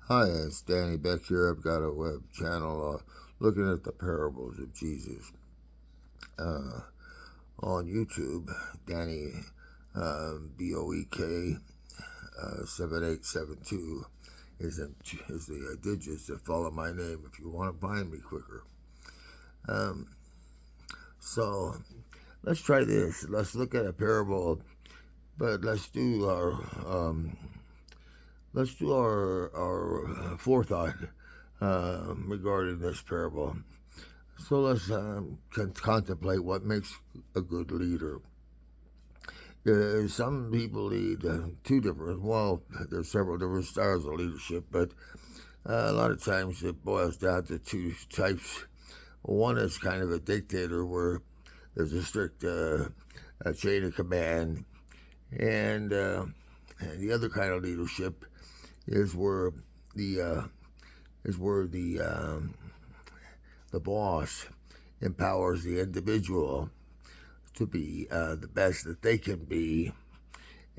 Hi, it's Danny Beck here. I've got a web channel looking at the parables of Jesus on YouTube. Danny Boek 7872 is the digits that follow my name if you want to find me quicker. So let's try this. Let's look at a parable, but let's do our forethought regarding this parable. So let's contemplate what makes a good leader. Some people lead there's several different styles of leadership, but a lot of times it boils down to two types. One is kind of a dictator where there's a strict a chain of command, and the other kind of leadership is where the uh, the boss empowers the individual to be the best that they can be,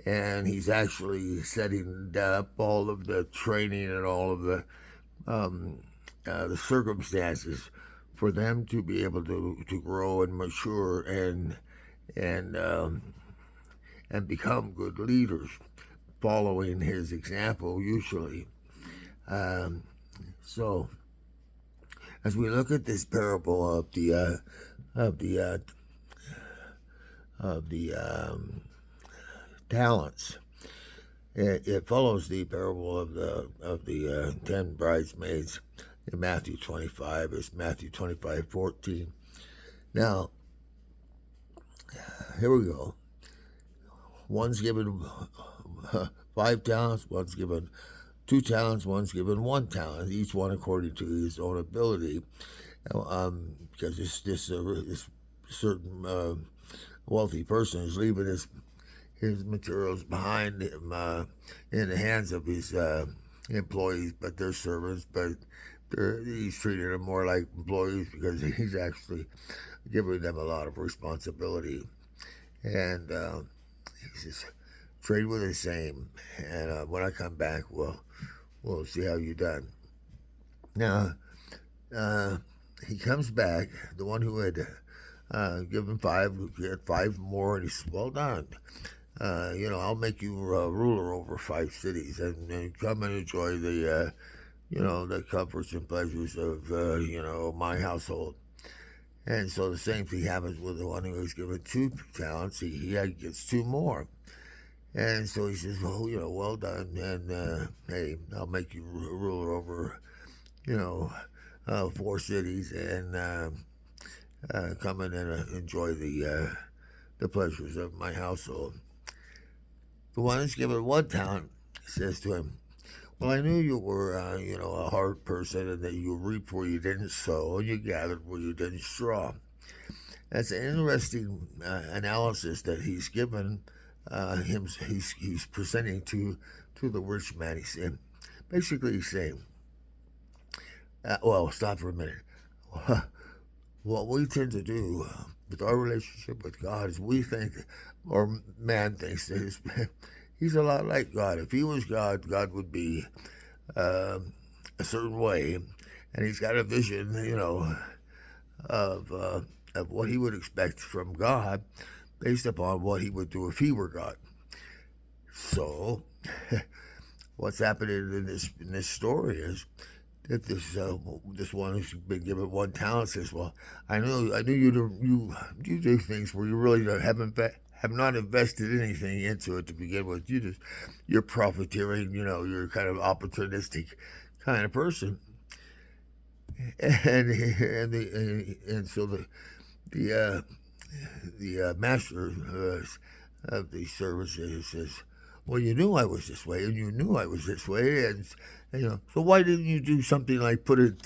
and he's actually setting up all of the training and all of the circumstances for them to be able to grow and mature and um, and become good leaders, following his example usually. Um, so as we look at this parable of the talents, it follows the parable of the 10 bridesmaids in Matthew 25. It's Matthew 25:14. Now, here we go. One's given 5 talents, one's given 2 talents, one's given 1 talent, each one according to his own ability. Because this certain wealthy person is leaving his materials behind him in the hands of his employees, but they're servants. But he's treating them more like employees because he's actually giving them a lot of responsibility. And he says, "Trade with the same, and when I come back, we'll see how you done." Now, uh, he comes back. The one who had given 5, get 5 more, and he says, "Well done. I'll make you ruler over 5 cities, and come and enjoy the comforts and pleasures of, my household." And so the same thing happens with the one who was given 2 talents. He gets 2 more. And so he says, "Well, well done, and hey, I'll make you ruler over, 4 cities, and come in and enjoy the pleasures of my household." The one that's given 1 talent says to him, "Well, I knew you were, a hard person, and that you reap where you didn't sow, and you gathered where you didn't straw." That's an interesting analysis that he's given. He's presenting to the rich man. He's saying, basically, he's saying, well, stop for a minute. What we tend to do with our relationship with God is we think, or man thinks that he's a lot like God. If he was God, God would be a certain way, and he's got a vision, of what he would expect from God, based upon what he would do if he were God. So, what's happening in this story is that this one who's been given 1 talent says, "Well, I knew you do things where you really have not invested anything into it to begin with. You're profiteering. You're kind of opportunistic kind of person." And so the master of the services says, "Well, you knew I was this way, and you knew I was this way, and so why didn't you do something like put it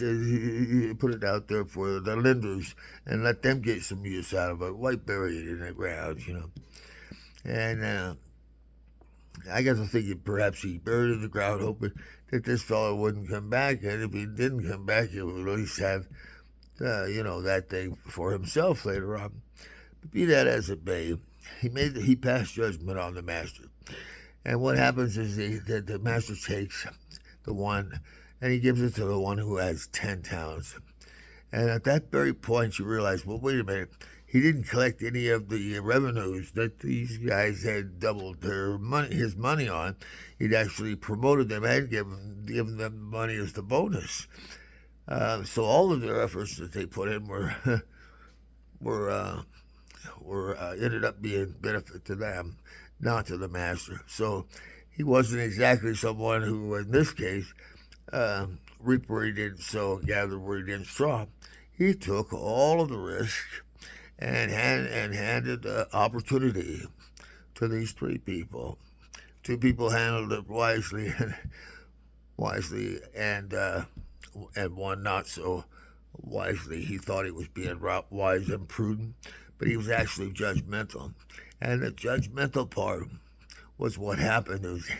out there for the lenders and let them get some use out of it? Why bury it in the ground?" And I got to thinking perhaps he buried it in the ground, hoping that this fellow wouldn't come back, and if he didn't come back, he would at least have that thing for himself later on. But be that as it may, he passed judgment on the master. And what happens is that the master takes the one, and he gives it to the one who has 10 talents. And at that very point, you realize, well, wait a minute. He didn't collect any of the revenues that these guys had doubled his money on. He'd actually promoted them and given them money as the bonus. So all of their efforts that they put in were ended up being benefit to them, not to the master. So he wasn't exactly someone who, in this case, reap where he didn't sow, gather where he didn't straw. He took all of the risk and handed opportunity to these three people. Two people handled it wisely, and one not so wisely. He thought he was being wise and prudent, but he was actually judgmental. And the judgmental part was what happened is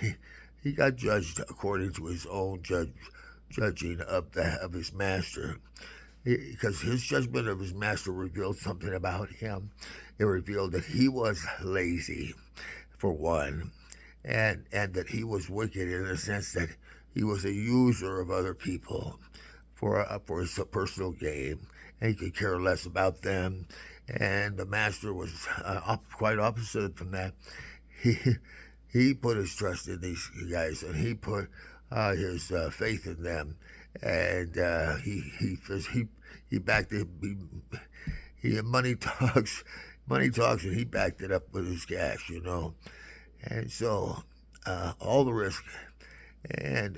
he got judged according to his own judging of his master, because his judgment of his master revealed something about him. It revealed that he was lazy, for one, and that he was wicked in the sense that he was a user of other people for his personal gain, and he could care less about them. And the master was quite opposite from that. He put his trust in these guys, and he put his faith in them, and he backed it. Money talks, and he backed it up with his cash, And so all the risk, and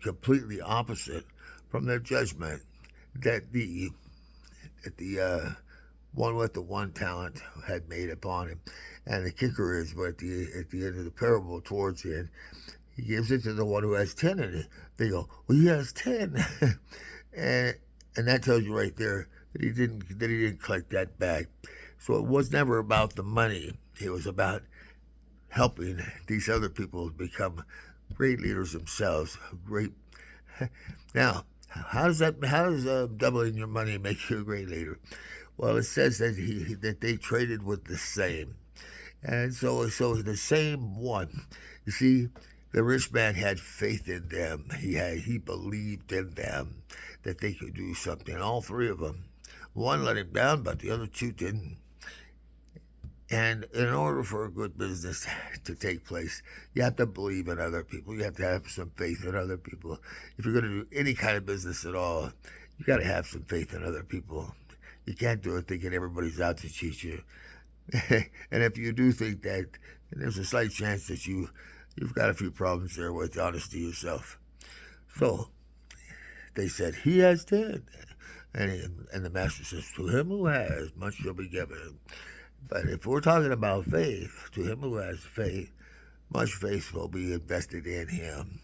completely opposite from their judgment that the one with the one talent had made upon him. And the kicker is, but at the end of the parable, towards the end, he gives it to the one who has 10 in it. They go, well, he has 10, and that tells you right there that he didn't collect that back. So it was never about the money. It was about helping these other people become great leaders themselves. Great. Now, how does doubling your money make you a great leader? Well, it says that they traded with the same, and so the same one. You see, the rich man had faith in them. He believed in them that they could do something. All three of them. One let him down, but the other two didn't. And in order for a good business to take place, you have to believe in other people. You have to have some faith in other people. If you're going to do any kind of business at all, you got to have some faith in other people. You can't do it thinking everybody's out to cheat you. And if you do think that, then there's a slight chance that you've got a few problems there with honesty yourself. So they said, he has 10. And the master says, to him who has, much shall be given. But if we're talking about faith, to him who has faith, much faith will be invested in him.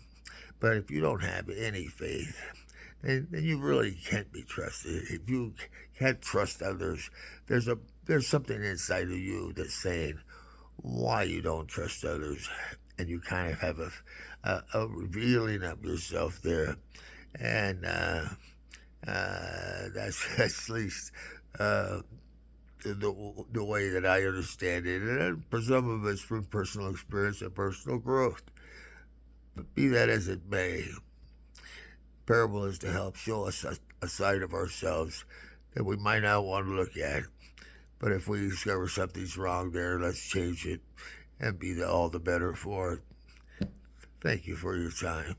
But if you don't have any faith, then you really can't be trusted. If you can't trust others, there's something inside of you that's saying why you don't trust others, and you kind of have a revealing of yourself there, and that's at least the way that I understand it, and for some of us from personal experience and personal growth. But be that as it may, parable is to help show us a side of ourselves that we might not want to look at. But if we discover something's wrong there, let's change it and be all the better for it. Thank you for your time.